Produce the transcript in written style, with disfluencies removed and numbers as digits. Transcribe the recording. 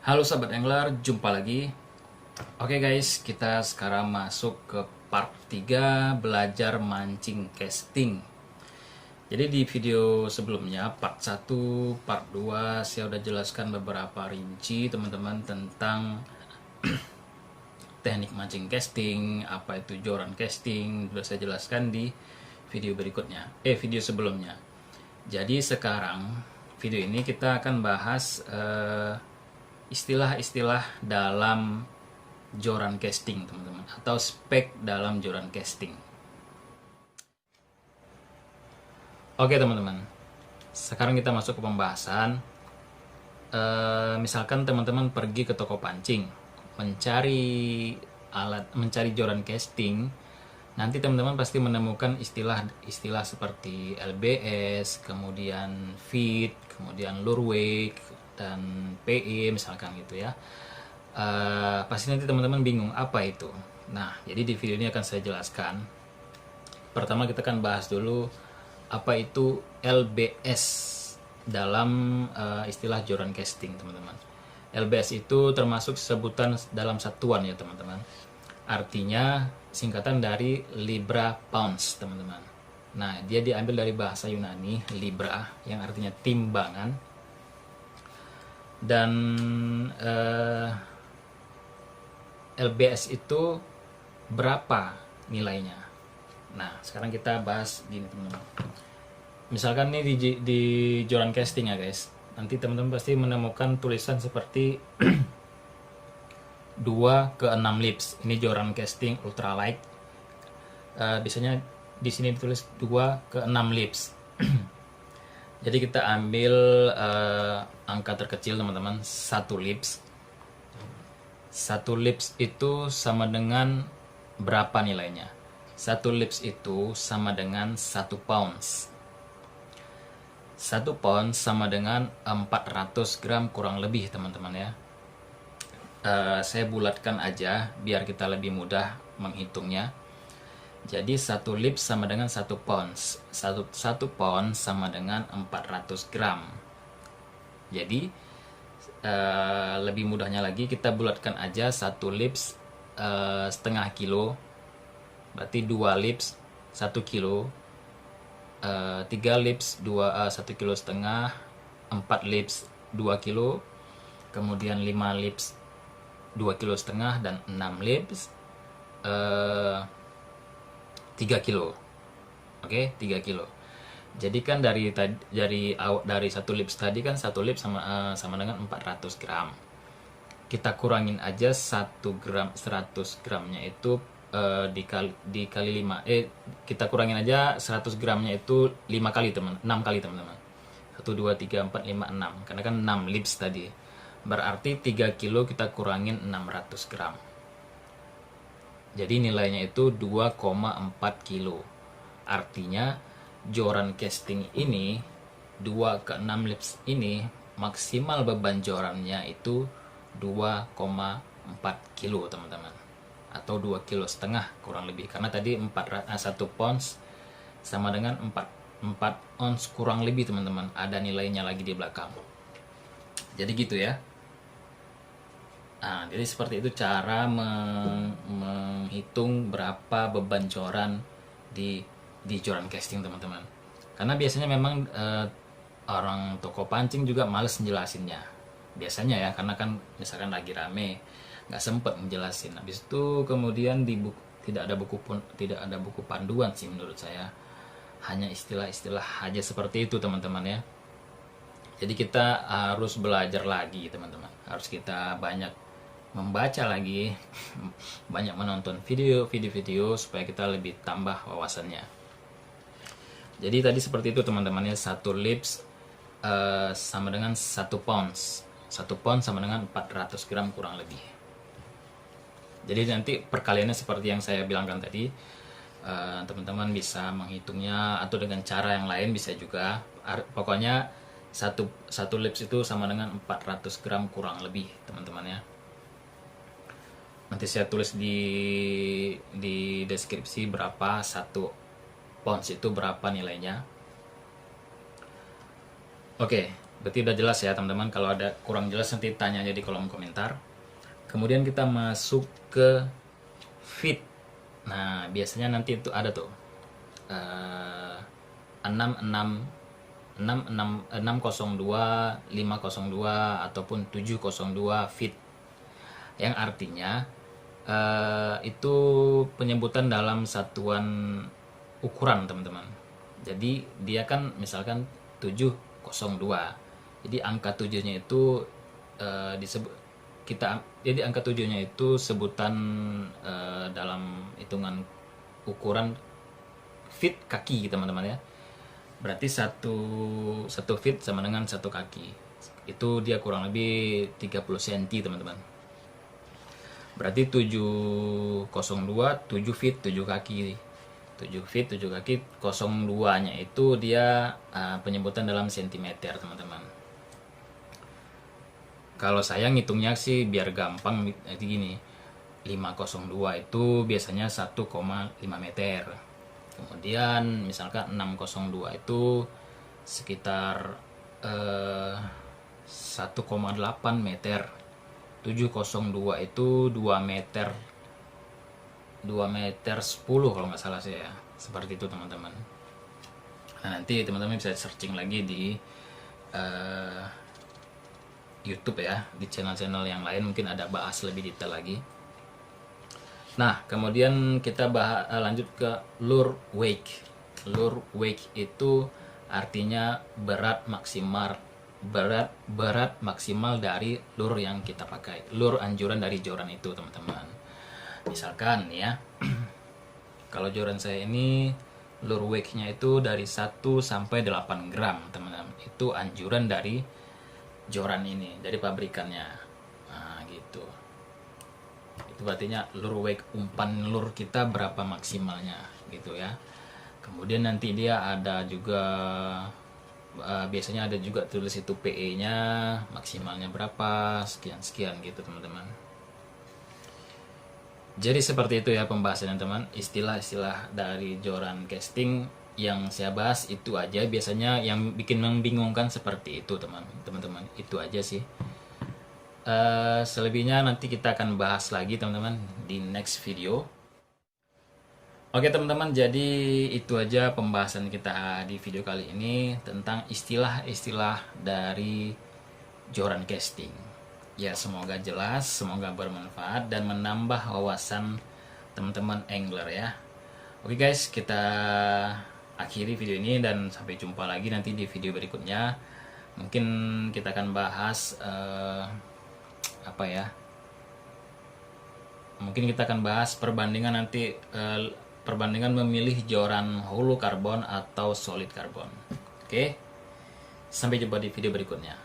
Halo sahabat angler, jumpa lagi. Oke guys, kita sekarang masuk ke part 3 belajar mancing casting. Jadi di video sebelumnya, part 1, part 2 saya udah jelaskan beberapa rinci teman-teman tentang teknik mancing casting, apa itu joran casting, sudah saya jelaskan di video berikutnya, video sebelumnya. Jadi sekarang video ini kita akan bahas istilah-istilah dalam joran casting teman-teman, atau spek dalam joran casting. Oke teman-teman, sekarang kita masuk ke pembahasan. Misalkan teman-teman pergi ke toko pancing mencari joran casting, nanti teman-teman pasti menemukan istilah-istilah seperti LBS, kemudian feed, kemudian lure weight, dan PE misalkan gitu ya. Pasti nanti teman-teman bingung apa itu. Nah, jadi di video ini akan saya jelaskan. Pertama kita akan bahas dulu apa itu LBS dalam istilah joran casting teman-teman. LBS itu termasuk sebutan dalam satuan ya teman-teman. Artinya singkatan dari Libra Pounds teman-teman. Nah, dia diambil dari bahasa Yunani Libra yang artinya timbangan. Dan LBS itu berapa nilainya? Nah, sekarang kita bahas gini teman-teman. Misalkan nih di joran casting ya guys, nanti teman-teman pasti menemukan tulisan seperti 2 ke 6 lips. Ini joran casting ultralight. Biasanya di sini ditulis 2 ke 6 lips. Jadi kita ambil angka terkecil teman-teman, 1 lips. 1 lips itu sama dengan berapa nilainya? 1 lips itu sama dengan 1 pounds. 1 pound sama dengan 400 gram kurang lebih teman-teman ya. Saya bulatkan aja biar kita lebih mudah menghitungnya. Jadi 1 lips sama dengan 1 pounds. 1 pound sama dengan 400 gram. Jadi lebih mudahnya lagi kita bulatkan aja 1 lips setengah kilo. Berarti 2 lips 1 kilo. 3 lips 1 kilo setengah, 4 lips 2 kilo, kemudian 5 lips 2 kilo setengah, dan 6 lips 3 kilo. Oke, 3 kilo. Jadi kan dari 1 lips tadi kan 1 lips sama dengan 400 gram. Kita kurangin aja 1 gram, 100 gramnya itu dikali 5. Kita kurangin aja 100 gramnya itu 6 kali teman-teman. 1 2 3 4 5 6. Karena kan 6 lips tadi. Berarti 3 kilo kita kurangin 600 gram. Jadi nilainya itu 2,4 kilo. Artinya joran casting ini 2 ke 6 lips ini maksimal beban jorannya itu 2,4 kilo teman-teman, atau 2 kilo setengah kurang lebih, karena tadi 1 pounds sama dengan 4 ons kurang lebih teman-teman, ada nilainya lagi di belakang. Jadi gitu ya. Nah, jadi seperti itu cara menghitung berapa beban joran di joran casting teman-teman. Karena biasanya memang orang toko pancing juga males menjelasinnya. Biasanya ya, karena kan misalkan lagi rame, nggak sempet menjelasin. Habis itu kemudian tidak ada buku panduan sih menurut saya. Hanya istilah-istilah aja seperti itu teman-teman ya. Jadi kita harus belajar lagi teman-teman. Harus kita banyak membaca lagi, banyak menonton video supaya kita lebih tambah wawasannya. Jadi tadi seperti itu teman-teman ya, 1 lips sama dengan 1 pounds. 1 pound sama dengan 400 gram kurang lebih. Jadi nanti perkaliannya seperti yang saya bilangkan tadi. Teman-teman bisa menghitungnya atau dengan cara yang lain bisa juga. Pokoknya 1 lips itu sama dengan 400 gram kurang lebih teman-teman ya. Nanti saya tulis di deskripsi berapa 1 pounds itu berapa nilainya. Oke, Berarti udah jelas ya teman-teman. Kalau ada kurang jelas nanti tanya aja di kolom komentar. Kemudian kita masuk ke feed. Nah, biasanya nanti itu ada tuh 602, 502 ataupun 702 feet. Yang artinya itu penyebutan dalam satuan ukuran, teman-teman. Jadi dia kan misalkan 702. Jadi angka 7-nya itu disebut jadi angka 7-nya itu sebutan dalam hitungan ukuran feet kaki, teman-teman ya. Berarti satu feet sama dengan satu kaki. Itu dia kurang lebih 30 cm, teman-teman. Berarti 702, 7 feet, 7 kaki. 7 feet, 7 kaki, 02-nya itu dia penyebutan dalam sentimeter, teman-teman. Kalau saya ngitungnya sih biar gampang, jadi gini. 502 itu biasanya 1,5 meter. Kemudian misalkan 602 itu sekitar 1,8 meter. 702 itu 2 meter 10 kalau nggak salah saya. Seperti itu, teman-teman. Nah, nanti teman-teman bisa searching lagi di YouTube ya, di channel-channel yang lain mungkin ada bahas lebih detail lagi. Nah, kemudian kita lanjut ke lure wake. Lure wake itu artinya berat maksimal dari lure yang kita pakai. Lure anjuran dari joran itu, teman-teman. Misalkan ya, kalau joran saya ini lure wake-nya itu dari 1 sampai 8 gram, teman-teman. Itu anjuran dari joran ini, dari pabrikannya. Nah, gitu. Itu artinya lure wake, umpan lure kita berapa maksimalnya gitu ya. Kemudian nanti dia ada juga biasanya ada juga tulis itu PE-nya maksimalnya berapa, sekian gitu, teman-teman. Jadi seperti itu ya pembahasannya, teman. Istilah-istilah dari joran casting yang saya bahas itu aja. Biasanya yang bikin membingungkan seperti itu, teman-teman. Itu aja sih. Selebihnya nanti kita akan bahas lagi, teman-teman, di next video. Oke, teman-teman, jadi itu aja pembahasan kita di video kali ini tentang istilah-istilah dari joran casting. Ya, semoga jelas, semoga bermanfaat dan menambah wawasan teman-teman angler ya. Oke guys, kita akhiri video ini dan sampai jumpa lagi nanti di video berikutnya. Mungkin kita akan bahas apa ya? Mungkin kita akan bahas perbandingan nanti, perbandingan memilih joran hollow karbon atau solid karbon. Oke, sampai jumpa di video berikutnya.